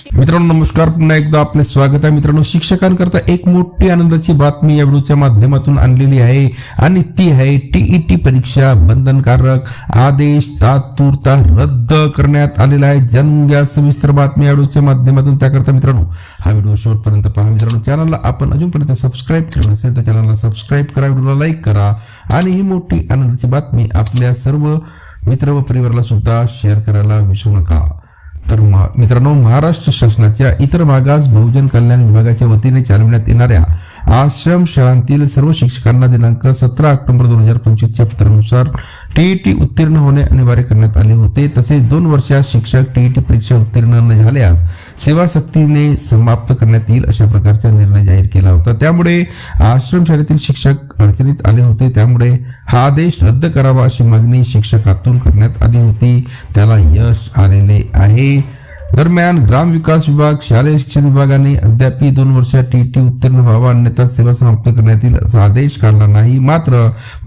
मित्रांनो नमस्कार, पुन्हा एकदा आपले स्वागत आहे. मित्रांनो, शिक्षकांकरता एक मोठी आनंदाची बातमी या व्हिडिओच्या माध्यमातून आणलेली आहे आणि ती आहे टीईटी परीक्षा बंधनकारक आदेश तात्पुरता रद्द करण्यात आलेला आहे. जाणून घ्या सविस्तर बातमी या व्हिडिओच्या माध्यमातून. त्याकरता मित्रांनो हा व्हिडिओ शेवटपर्यंत पहा. मित्रांनो, चॅनलला आपण अजूनपर्यंत सबस्क्राईब केलं नसेल तर चॅनलला सबस्क्राईब करा, व्हिडिओला लाईक करा आणि ही मोठी आनंदाची बातमी आपल्या सर्व मित्र व परिवाराला सुद्धा शेअर करायला विसरू नका. तर मित्रांनो, महाराष्ट्र शासनाच्या इतर मागास बहुजन कल्याण विभागाच्या वतीने चालविण्यात येणाऱ्या आश्रम शाळांतील सर्व शिक्षकांना दिनांक 17 ऑक्टोबर 2025 च्या पत्रानुसार टीईटी उत्तीर्ण होणे अनिवार्य करण्यात आले होते. तसेच 2 वर्षात शिक्षक टीईटी परीक्षा उत्तीर्ण न झाल्यास सेवा सक्तीने समाप्त करण्यात येईल अशा प्रकारचा निर्णय जाहीर केला होता. त्यामुळे आश्रम शाळेतील शिक्षक अडचणीत आले होते. त्यामुळे हा आदेश रद्द करावा अशी मागणी शिक्षकातून करण्यात आली होती. त्याला यश आलेले आहे. दरम्यान ग्रामविकास विभाग, शालेय शिक्षण विभागाने अद्याप 2 वर्षात टीईटी उत्तीर्ण व्हावा अन्यथा सेवा समाप्त करण्यात येईल असा आदेश काढला नाही. मात्र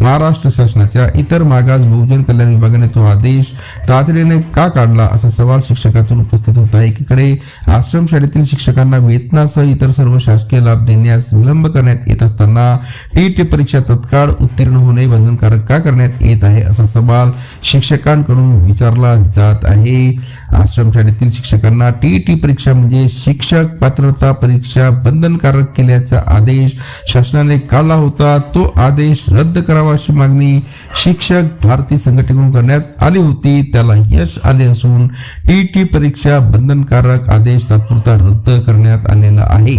महाराष्ट्र शासनाच्या इतर मागास बहुजन कल्याण विभागाने तो आदेश तातडीने का काढला असा सवाल शिक्षकातून उपस्थित होत आहे. एकीकडे आश्रम शाळेतील शिक्षकांना वेतनासह इतर सर्व शासकीय लाभ देण्यास विलंब करण्यात येत असताना टीईटी परीक्षा तत्काळ उत्तीर्ण होणे बंधनकारक का करण्यात येत आहे असा सवाल शिक्षकांकडून विचारला जात आहे. आश्रम शाळेतील शिक्षकांना टीईटी परीक्षा म्हणजे शिक्षक पात्रता परीक्षा बंधनकारक केल्याचा आदेश शासनाने काढला होता. तो आदेश रद्द करावा अशी मागणी शिक्षक भारती संघटनेकडून करण्यात आली होती. त्याला यश आले असून टीईटी परीक्षा बंधनकारक आदेश तात्पुरता रद्द करण्यात आलेला आहे.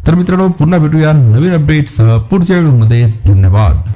तर मित्रांनो, पुन्हा भेटूया नवीन अपडेटसह पुढच्या व्हिडिओमध्ये. धन्यवाद.